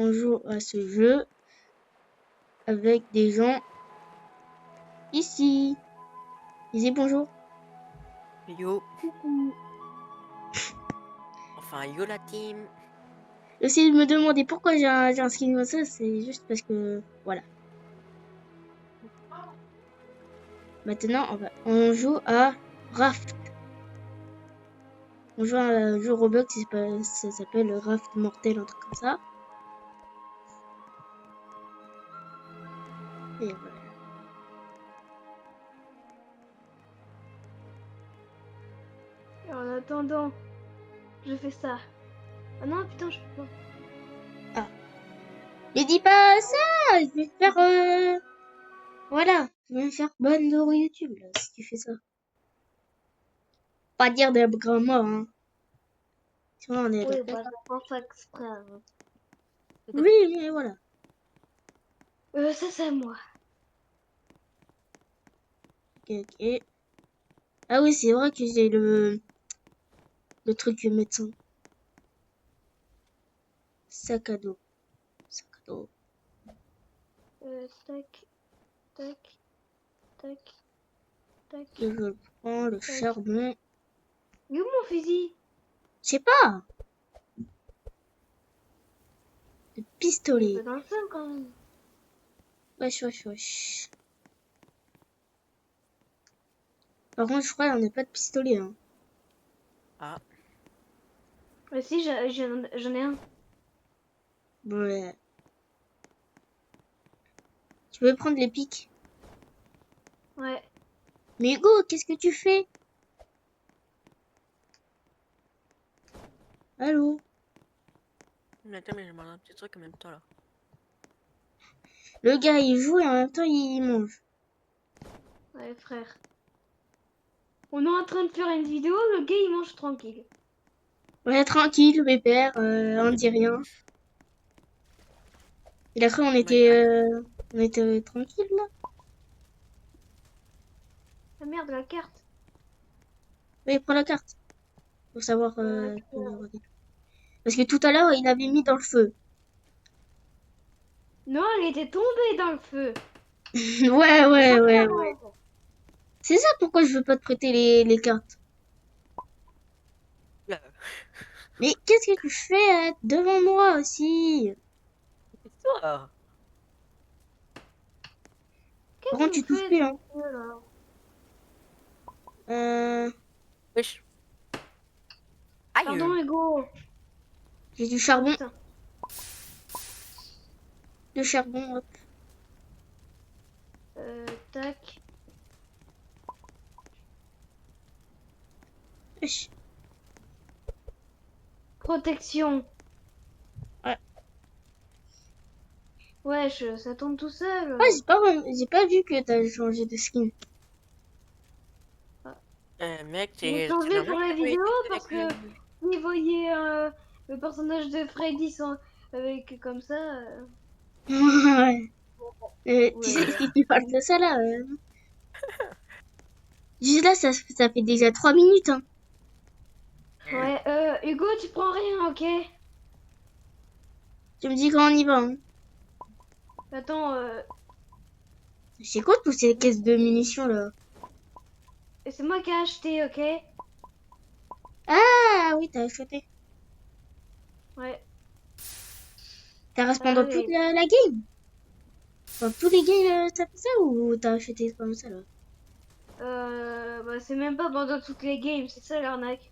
on joue à ce jeu avec des gens ici. Disez bonjour. Yo. Enfin, yo la team. Si de me demander pourquoi j'ai un skin comme ça, c'est juste parce que voilà. Maintenant, on joue à Raft. On joue à un jeu Roblox, ça s'appelle Raft Mortel, un truc comme ça. Et voilà. Et en attendant, je fais ça. Ah non, putain, je peux pas. Mais dis pas ça, je vais faire voilà, je vais me faire bonne sur YouTube là, si tu fais ça. Pas dire des grands mots, hein. Sinon on est Oui, d'accord. bah, je pense pas exprès. Hein. Oui, mais voilà. Ça, c'est moi. Ok. Ah oui, c'est vrai que j'ai le truc médecin. Sac à dos. Sac à dos. Tac, tac, tac, tac. Et je prends le Tac. charbon. Il est où mon fusil? Je sais pas. Le Il est pistolet. pas dans le feu quand même. Wesh. Par contre, je crois qu'on n'a pas de pistolet. Hein. Ah. Mais si, j'en ai un. Ouais. Tu veux prendre les pics? Ouais. Mais Hugo, qu'est-ce que tu fais? Allô? Mais attends, mais je mange un petit truc en même temps là. Le gars, il joue et en même temps, il mange. Ouais, frère. On est en train de faire une vidéo, le gars il mange tranquille. Ouais, tranquille, pépère, on dit rien. Et là, on était tranquille là. Ah merde, la carte. Oui, prends la carte. Pour savoir. Putain. Parce que tout à l'heure, il avait mis dans le feu. Non, elle était tombée dans le feu. Ouais. C'est ça pourquoi je veux pas te prêter les cartes. Là. Mais qu'est-ce que tu fais devant moi aussi? C'est toi. Par Qu'est-ce contre, que tu vous touches faites plus, hein. là? Wesh. Aïe. Pardon, Hugo. J'ai du Oh, charbon. putain. Du charbon, hop. Tac. Wesh. Protection. Ouais. Wesh, ça tombe tout seul. Ouais, j'ai pas vu que t'as changé de skin. Mec, J'ai c'est changé pour normal la que tu vidéo aies parce avec que vous voyez le personnage de Freddy avec comme ça. Ouais. Tu sais que Ouais. si tu parles de ça là, juste là, ça fait déjà 3 minutes, hein. Ouais, Hugo, tu prends rien, ok? Tu me dis quand on y va, hein. Attends, C'est quoi toutes ces caisses de munitions là? c'est moi qui ai acheté, ok? Ah oui, t'as acheté. Ouais. T'as resté pendant toute Allez. la game? Dans tous les games, t'as fait ça ou t'as acheté comme ça là? Bah, c'est même pas pendant toutes les games, c'est ça l'arnaque.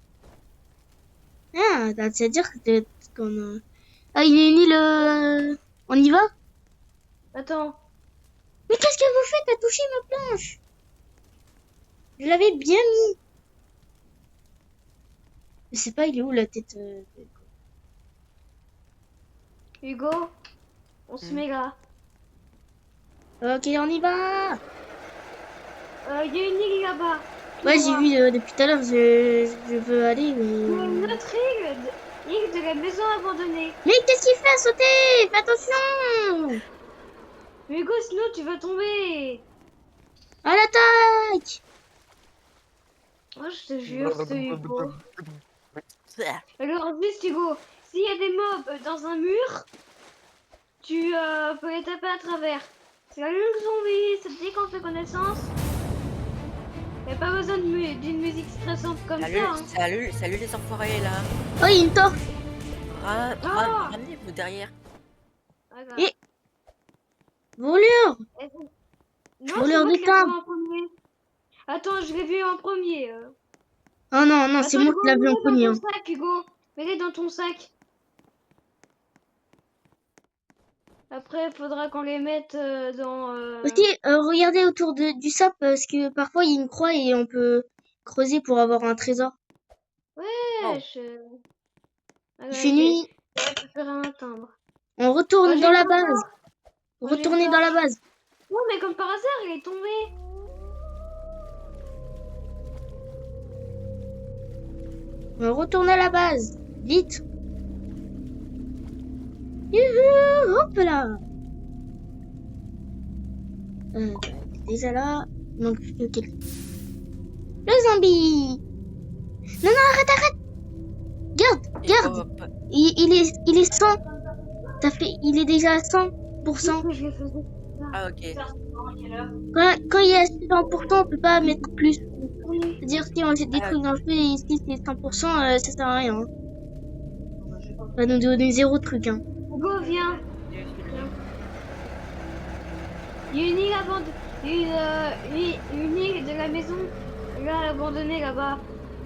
Ah, c'est-à-dire que qu'on a... Ah, il y a une île... On y va? Attends, Mais qu'est-ce que vous faites? T'as touché ma planche? Je l'avais bien mis. Je sais pas, il est où la tête Hugo, on se met là. Ok, on y va! Il y a une île là-bas, tout Ouais, j'ai droit. vu depuis tout à l'heure, je veux aller, Il y a une mais... autre île de la maison abandonnée. Mais qu'est-ce qu'il fait à sauter? Fais attention! Mais Hugo, sinon tu vas tomber. À l'attaque! Oh, je te jure, ce Hugo. Alors, juste Hugo, s'il y a des mobs dans un mur, tu peux les taper à travers. C'est la lune zombie, ça te dit qu'on fait connaissance. Y'a pas besoin d'une musique stressante comme Salut, ça. Hein. salut les enfoirés là. Oh, il y a une torche. Ramenez-vous derrière. Ah, grave. Et- Voleur. Non, Voleur c'est moi de qui l'ai timbre. trouvé en premier. Attends, je l'ai vu en premier. Oh non, non, c'est Attends, moi Hugo, qui l'ai vu en mets-les premier. dans Hein. ton sac, Hugo. Mets-les dans ton sac. Après, il faudra qu'on les mette dans... Aussi, regardez autour du sap parce que parfois il y a une croix et on peut creuser pour avoir un trésor. Ouais, Oh. Ah, Il ouais, fait nuit. j'ai récupéré un timbre. On retourne Oh, j'ai dans la une base. torche. Moi, j'ai une Retournez dans la torche. base. Non, mais comme par hasard, il est tombé. On retourne à la base. Vite. Youhou, hop là. Déjà là. Il manque plus que quelqu'un. Le zombie. Non, non, arrête. Garde. Il est 100. Ça fait, il est déjà à 100%. Que je les faisais. Ah ok. Quand il est à 100%, on peut pas mettre plus. C'est-à-dire si on jette des trucs dans le feu et ici c'est 100%, ça sert à rien. Hein. Ça va nous donner 0 truc. Hein. Hugo, viens. Il y a une île abandonnée. Une île de la maison. Là, abandonnée là-bas.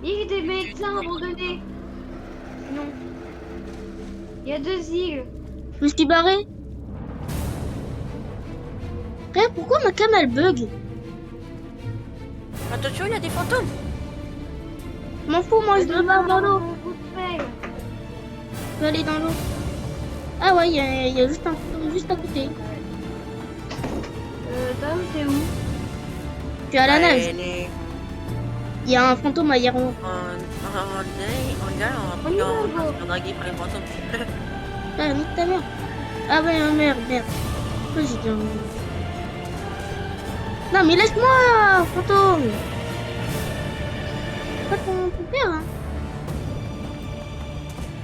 Île des médecins abandonnés. Non. Il y a 2 îles. Je me suis barré. Frère, pourquoi ma cam elle bug? Attention, il y a des fantômes. Je m'en fous, moi je veux barre dans l'eau. Ouais. Je veux aller dans l'eau. Ah ouais, il y a juste un fantôme juste à côté. Tom, t'es où? Je suis à la nage. Les... Il y a un fantôme à Yaron. On est dragué par les fantômes. Ah, nique ta mère. Ah ouais, merde. Pourquoi j'ai dit un... Non mais laisse-moi, fantôme. C'est pas ton père, hein.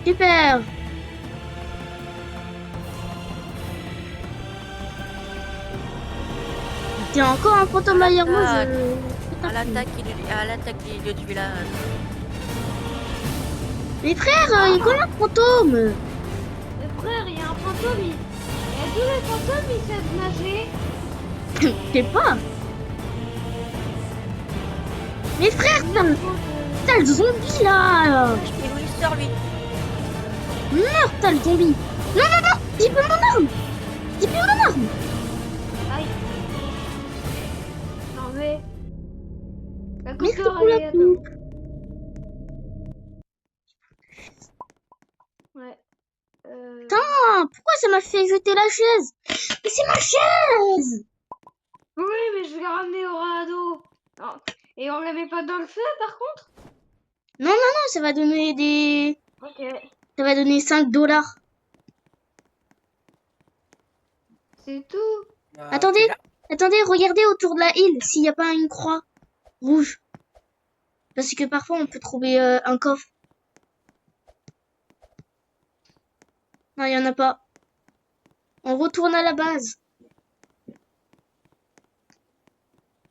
Super. T'es encore un fantôme à Yaron, À l'attaque du village. Mais frère, il y a combien de fantômes? Mais frère, il y a un fantôme. Il y a tous les fantômes, ils savent nager. Je sais pas. Mais frère, t'as le zombie là. Et oui, sort lui. Meurs, t'as le zombie. Non, j'ai plus mon arme. Aïe. Non mais... La Mais couleur, c'est pour elle la est... coupe. Ouais. Putain, pourquoi ça m'a fait jeter la chaise? Mais c'est ma chaise. Oui, mais je vais la ramener au radeau. Non. Et on la met pas dans le feu, par contre? Non, ça va donner des... Ok. Ça va donner $5. C'est tout. Attendez, regardez autour de la île s'il n'y a pas une croix rouge. Parce que parfois on peut trouver un coffre. Non, il n'y en a pas. On retourne à la base.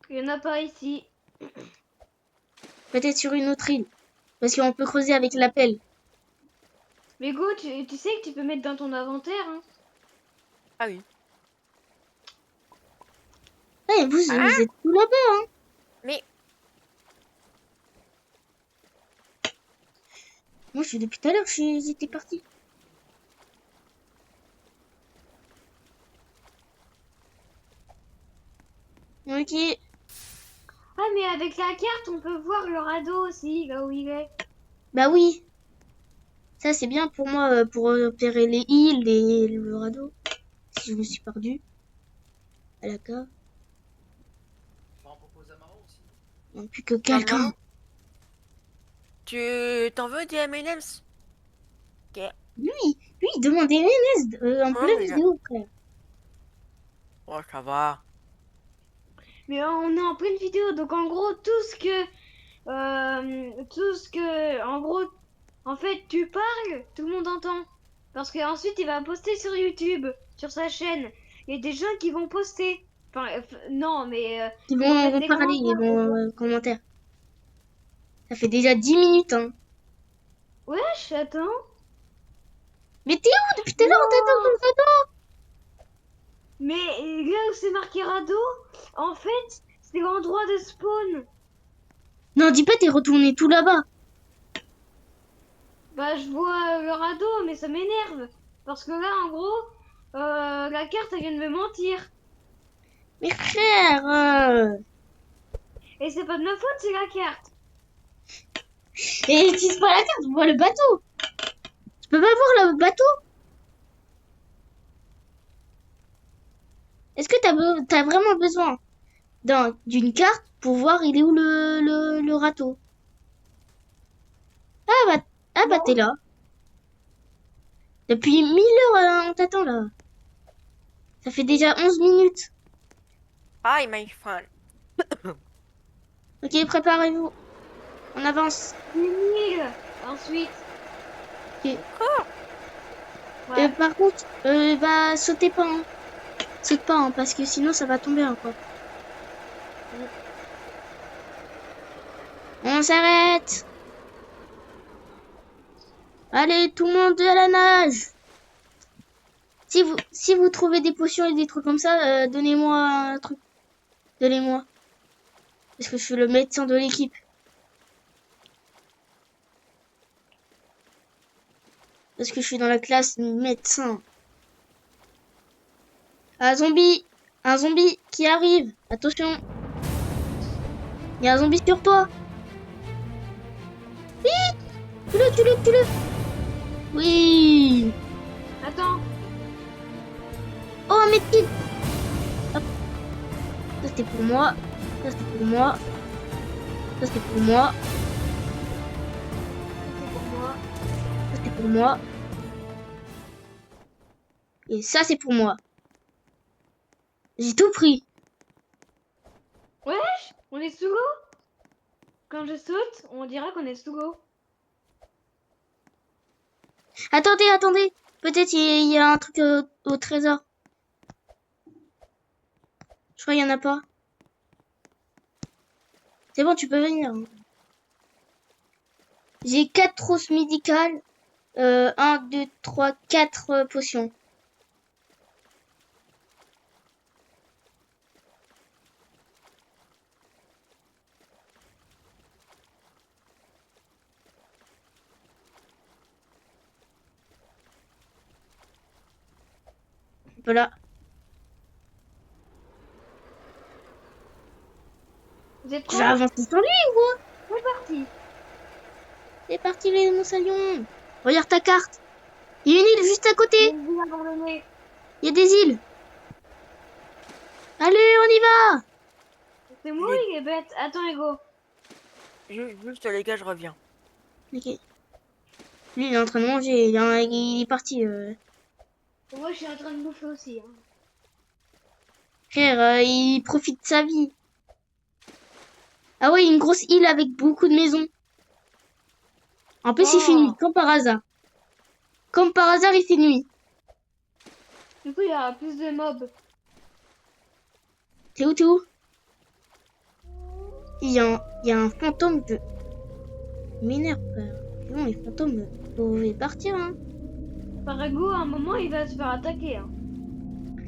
Il y en a pas ici. Peut-être sur une autre île. Parce qu'on peut creuser avec la pelle. Mais go, tu sais que tu peux mettre dans ton inventaire, hein. Ah oui. Ouais, vous êtes tout là-bas, hein. Mais Moi, je suis depuis tout à l'heure, j'étais parti. Ok. Ah, mais avec la carte, on peut voir le radeau aussi, là où il est. Bah oui. Ça, c'est bien pour moi, pour repérer les îles et le radeau. Si je me suis perdu. À la cave. Il n'y a plus que quelqu'un. tu t'en veux des M&M's? Lui, il demande des MNS en pleine mais- vidéo, frère. Oh, ça va. Mais on est en pleine vidéo, donc en gros, tout ce que, en gros, en fait, tu parles, tout le monde entend. Parce qu'ensuite, il va poster sur YouTube, sur sa chaîne. Il y a des gens qui vont poster. Enfin, non, mais... Ils vont mettre vont des parler, ils commentaires, vont commentaire. Ça fait déjà 10 minutes, hein. Wesh, attends. Mais t'es où depuis tout à l'heure? On t'attend sur le photo. Mais là où c'est marqué radeau, en fait, c'est l'endroit de spawn. Non, dis pas t'es retourné tout là-bas. Bah, je vois le radeau, mais ça m'énerve. Parce que là, en gros, la carte, elle vient de me mentir. Mais frère, Et c'est pas de ma faute, c'est la carte. et utilise pas la carte, on voit le bateau. Tu peux pas voir le bateau? Est-ce que t'as vraiment besoin d'une carte pour voir il est où le râteau? Ah bah t'es là. Depuis 1000 heures, on t'attend là. Ça fait déjà 11 minutes. Hi, my friend. Ok, préparez-vous. On avance. Une île. Ensuite. Ok. Ouais. Par contre, bah sautez pas. Hein. Saute pas, hein, parce que sinon ça va tomber encore. On s'arrête. Allez, tout le monde à la nage. Si vous trouvez des potions et des trucs comme ça, donnez-moi un truc. Donnez-moi. Parce que je suis le médecin de l'équipe. Parce que je suis dans la classe médecin. Un zombie qui arrive. Attention. Il y a un zombie sur toi. Vite. Tue-le. Oui. Attends. Oh, un medkit. Hop. Ça c'était pour moi. Ça c'était pour moi. Ça c'était pour moi. C'est pour moi. Ça c'était pour moi. Et ça c'est pour moi. J'ai tout pris. Wesh, on est sous l'eau. Quand je saute, on dira qu'on est sous l'eau. Attendez. Peut-être il y a un truc au trésor. Je crois qu'il y en a pas. C'est bon, tu peux venir. J'ai 4 trousses médicales. 1, 2, 3, 4 potions. Voilà. Vous êtes Je prêts? vais avancer sans lui, gros. C'est parti. C'est parti, les monsalions. Regarde ta carte. Il y a une île juste à côté. Une ville abandonnée. Il y a des îles. Allez, on y va. C'est moi, il est bête. Attends, Ego. Juste les gars, je reviens. Ok. Lui, il est en train de manger. Il est parti. Moi, je suis en train de bouffer aussi. Hein. Frère, il profite de sa vie. Ah ouais, une grosse île avec beaucoup de maisons. En plus, il fait nuit, comme par hasard. Comme par hasard, il fait nuit. Du coup, il y a plus de mobs. T'es où? Il y a un fantôme de... Il m'énerve, frère. Non, les fantômes, vous pouvez partir, hein. Par Ego, à un moment, il va se faire attaquer. Hein.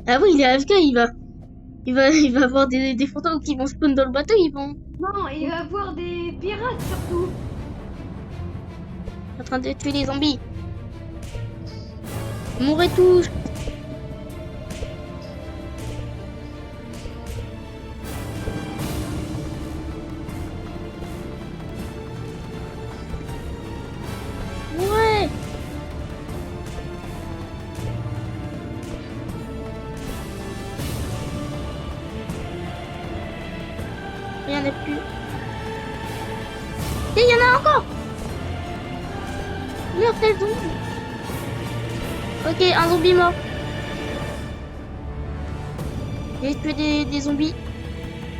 Ah oui, il est AFK, il va avoir des fantômes qui vont spawn dans le bateau, ils vont... Non, il va voir des pirates surtout. En train de tuer les zombies. Mourrez tous. Ouais. Il n'y en a plus. Et il y en a encore. Meurs, tel zombie. Ok, un zombie mort. J'ai tué des zombies.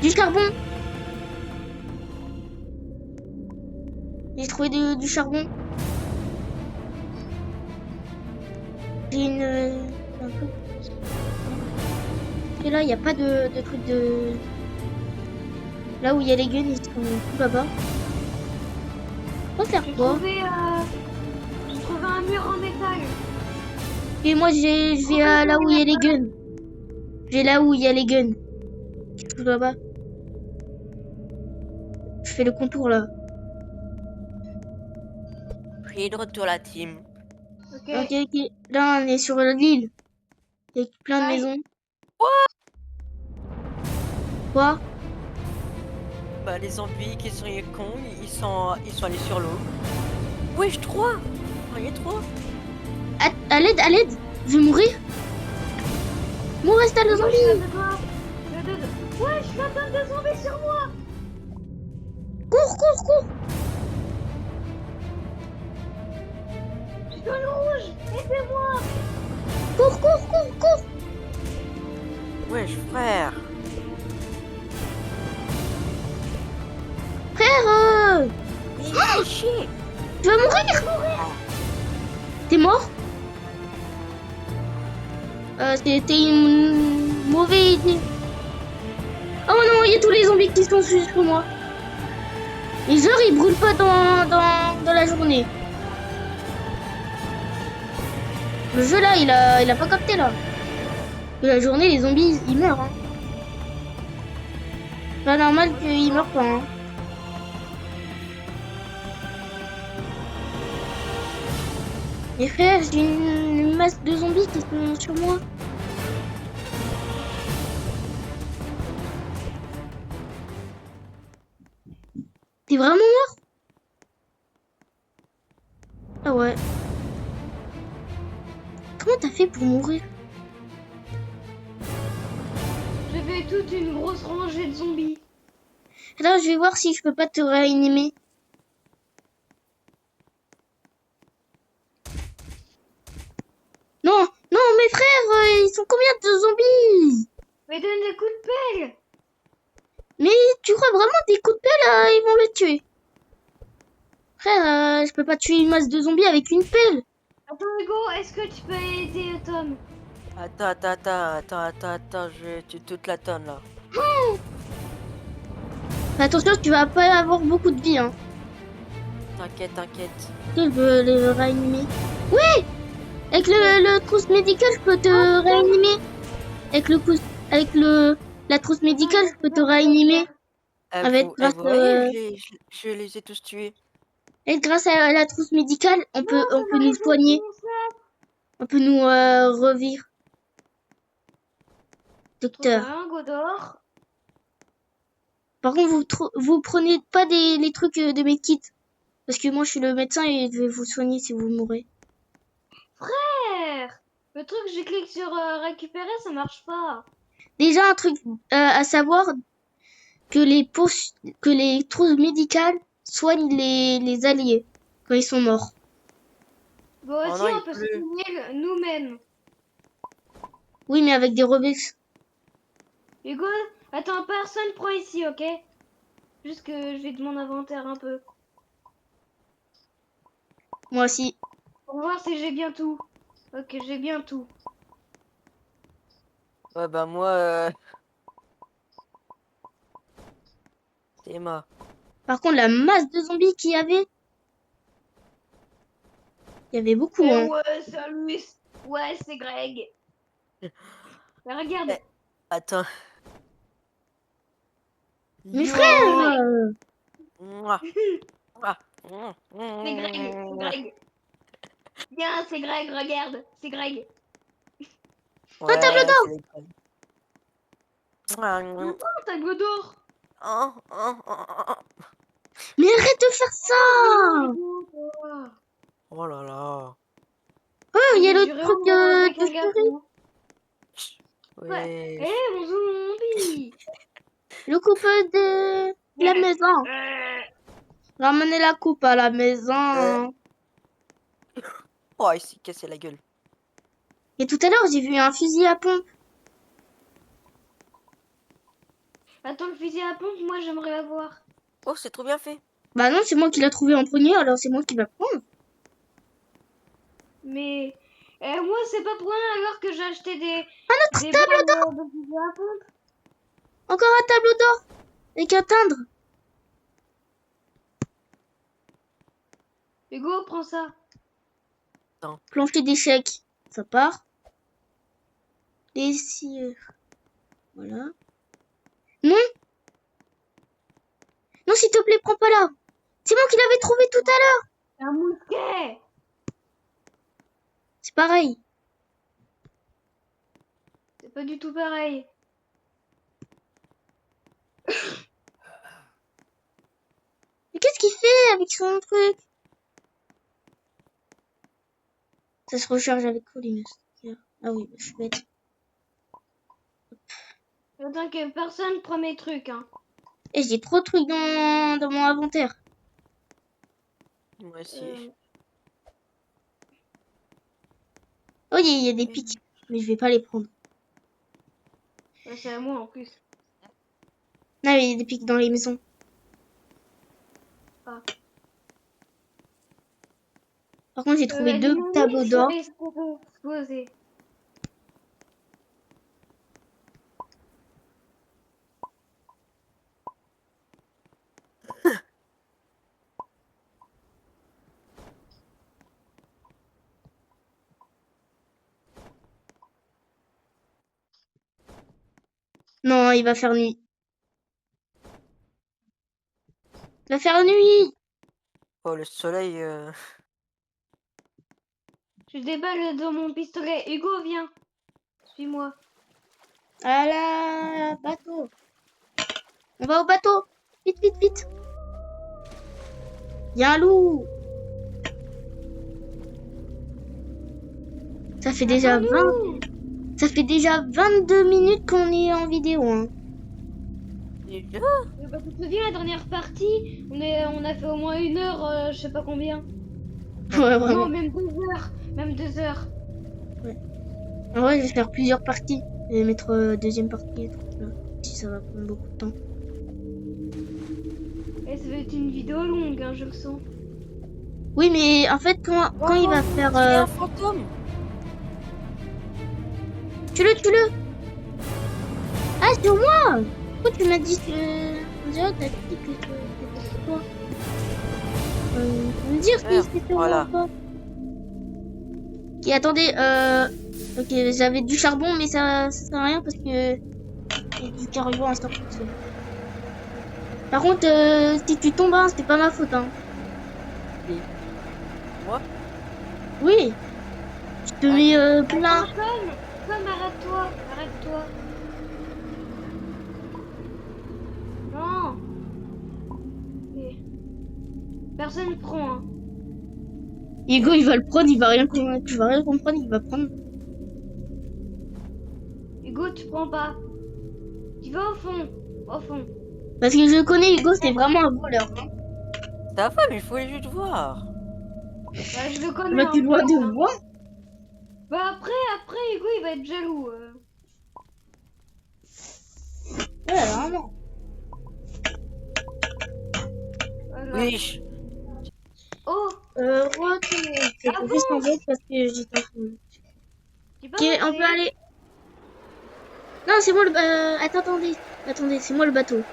Du charbon. J'ai trouvé du charbon. J'ai une... un peu... Et là, il n'y a pas de truc de... Là où il y a les guns, ils sont tout là-bas. On va faire J'ai quoi? trouvé un mur en métal. Et moi, je vais à là où il y a les guns. Je vais là où il y a les guns. Tout là-bas. Je fais le contour là. Je suis de retour la team. Ok. Ok, ok. Là, on est sur l'île. Il y a plein de Aïe. maisons. Quoi? Bah les zombies qui sont cons, ils sont allés sur l'eau. Wesh 3. Il y a 3. À l'aide, à l'aide. Je vais mourir. Mon reste à le Moi, je suis à zombie. deux doigts. Ouais, je suis en train de zombies sur moi. Cours, cours, cours. Je suis dans le rouge. Aidez-moi. Cours, cours, cours, cours. Wesh frère. Frère, Mais il fait chier. tu vas mourir. T'es mort? C'était une mauvaise idée. Oh non, il y a tous les zombies qui sont sur moi. Les heures, ils brûlent pas dans la journée. Le jeu là, il a pas capté là. Que la journée, les zombies, ils meurent. Hein. Pas normal qu'ils meurent pas. Hein. Mes frères, j'ai une masse de zombies qui sont sur moi. T'es vraiment mort? Ah ouais. Comment t'as fait pour mourir? J'ai fait toute une grosse rangée de zombies. Attends, je vais voir si je peux pas te réanimer. Non, non, mes frères, ils sont combien de zombies? Mais donne des coups de pelle. Mais tu crois vraiment des coups de pelle, ils vont le tuer? Frère, je peux pas tuer une masse de zombies avec une pelle. Attends, Hugo, est-ce que tu peux aider Tom? Attends, je vais tuer toute la tonne là. Mais attention, tu vas pas avoir beaucoup de vie. Hein. T'inquiète. Je peux les réanimer. Oui! Avec le trousse médicale, je peux te réanimer. Avec la trousse médicale, je peux te réanimer. Avec grâce, Vous voyez, je les ai tous tués. et grâce à la trousse médicale, on peut nous soigner. On peut nous revivre. Docteur. Un Godor. Par contre, vous prenez pas les trucs de mes kits. Parce que moi, je suis le médecin et je vais vous soigner si vous mourrez. Frère, le truc, je clique sur récupérer, ça marche pas. Déjà, un truc à savoir, que les trousses médicales soignent les alliés quand ils sont morts. Bon, Oh aussi, non, on il peut se pleut. soigner nous-mêmes. Oui, mais avec des rebelles. Hugo, attends, personne prend ici, ok? Juste que je vais de mon inventaire un peu. Moi aussi. Pour voir si j'ai bien tout. Ok, j'ai bien tout. Ouais, bah moi, c'est mort. Par contre, la masse de zombies qu'il y avait, il y avait beaucoup. Hein. Ouais, salut. Ouais, c'est Greg. Mais regarde. Eh, Attends. Mes Yo. frères Mouah. Mouah. C'est Greg. Viens, c'est Greg, regarde. C'est Greg. Ouais, un tableau d'or. c'est les Grecs. Mouah. Oh, t'as Godor. Oh. Mais arrête de faire ça. Oh là là. Oh, il y a le J'irai truc avec de un furie. garçon. Ouais. Ouais. Eh, mon zombie. Le coupe de la maison. Ramenez la coupe à la maison. Oh, il s'est cassé la gueule. Et tout à l'heure, j'ai vu un fusil à pompe. Attends, le fusil à pompe, moi j'aimerais l'avoir. Oh, c'est trop bien fait. Bah non, c'est moi qui l'ai trouvé en premier, alors c'est moi qui va prendre. Mais Et moi, c'est pas pour rien alors que j'ai acheté des Notre tableau balles d'or. de fusil à pompe. Encore un tableau d'or. Avec un timbre. Hugo, prends ça. Plancher d'échecs. Ça part. Les scies. Voilà. Non. Non, s'il te plaît, prends pas là. C'est moi qui l'avais trouvé tout à l'heure. Un mousquet. C'est pareil. C'est pas du tout pareil. Mais qu'est-ce qu'il fait avec son truc? Ça se recharge avec quoi, les muscles? Ah oui, je suis bête. Attends que personne prend mes trucs, hein. Et j'ai trop de trucs dans mon inventaire. Moi aussi. Oh, il y a des pics. Mais je vais pas les prendre. Ouais, c'est à moi en plus. Non, mais il y a des pics dans les maisons. Ah. Par contre, j'ai trouvé Les 2 mouches tableaux d'or. risquent d'exploser. Non, il va faire nuit. Il va faire nuit. Oh, le soleil. J'ai des balles dans mon pistolet. Hugo, viens. Suis-moi. À la bateau. On va au bateau. Vite, vite, vite. Il y a un loup. Ça fait déjà 20. Ça fait déjà 22 minutes qu'on est en vidéo. Hein. Déjà Bah, tu te souviens, la dernière partie, on a fait au moins 1 heure, je sais pas combien. Ouais, vraiment. Non, même 2 heures. Même 2 heures. En vrai, je vais faire plusieurs parties. Je vais mettre deuxième partie et tout là. Si ça va prendre beaucoup de temps. Et ça va être une vidéo longue, hein, je le sens. Oui, mais en fait, quand il va faire... Il y a un fantôme. Tue-le. Ah, sur moi. Pourquoi tu m'as dit que... On dirait que t'as dit que c'était sur toi. Faut me dire si c'était sur moi ou pas. Ok, attendez, ok, j'avais du charbon, mais ça sert à rien parce que... Il y a du carburant à sortir. Par contre, si tu tombes, hein, c'était pas ma faute, hein. Moi Oui. Je te mets plein. Tom, arrête-toi. Non. Ok. Personne prend, hein. Hugo, il va le prendre, il va rien comprendre, tu vas rien comprendre, il va prendre. Hugo, tu prends pas. Tu vas au fond. Parce que je connais Hugo, c'est vraiment un voleur. Hein. Ça va, mais il faut juste voir. Bah, je le connais Bah, un tu peu, dois hein. de voir. Bah, après, Hugo, il va être jaloux. Ouais, vraiment. Voilà. Oui. Oh, J'ai Ah juste en vote parce que j'étais en train de... tu peux Ok, on peut aller. Non, c'est moi le... Attendez, c'est moi le bateau. Ouais.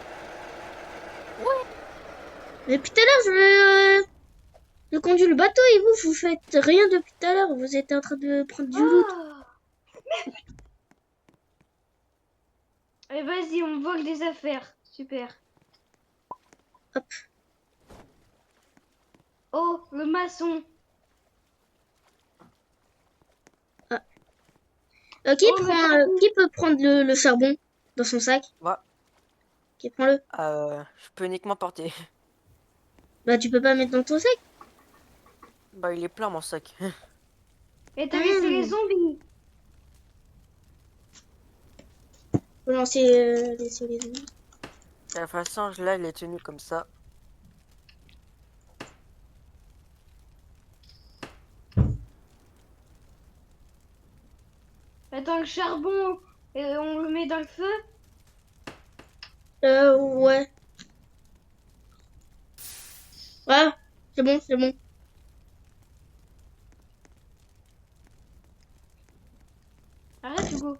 Mais depuis tout à l'heure, je conduis le bateau et vous faites rien depuis tout à l'heure. Vous êtes en train de prendre du loot. Allez, vas-y, on vole des affaires. Super. Hop. Oh, le maçon. Qui peut prendre le charbon dans son sac? Moi. Ok, prends-le. Je peux uniquement porter. Bah, tu peux pas mettre dans ton sac? Bah, il est plein mon sac. Et t'as laissé les zombies. Faut lancer les zombies. De toute façon, là, il est tenu comme ça. Attends, le charbon, on le met dans le feu. Ouais. Ouais, c'est bon. Arrête, Hugo.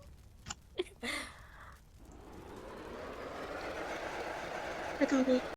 Attendez.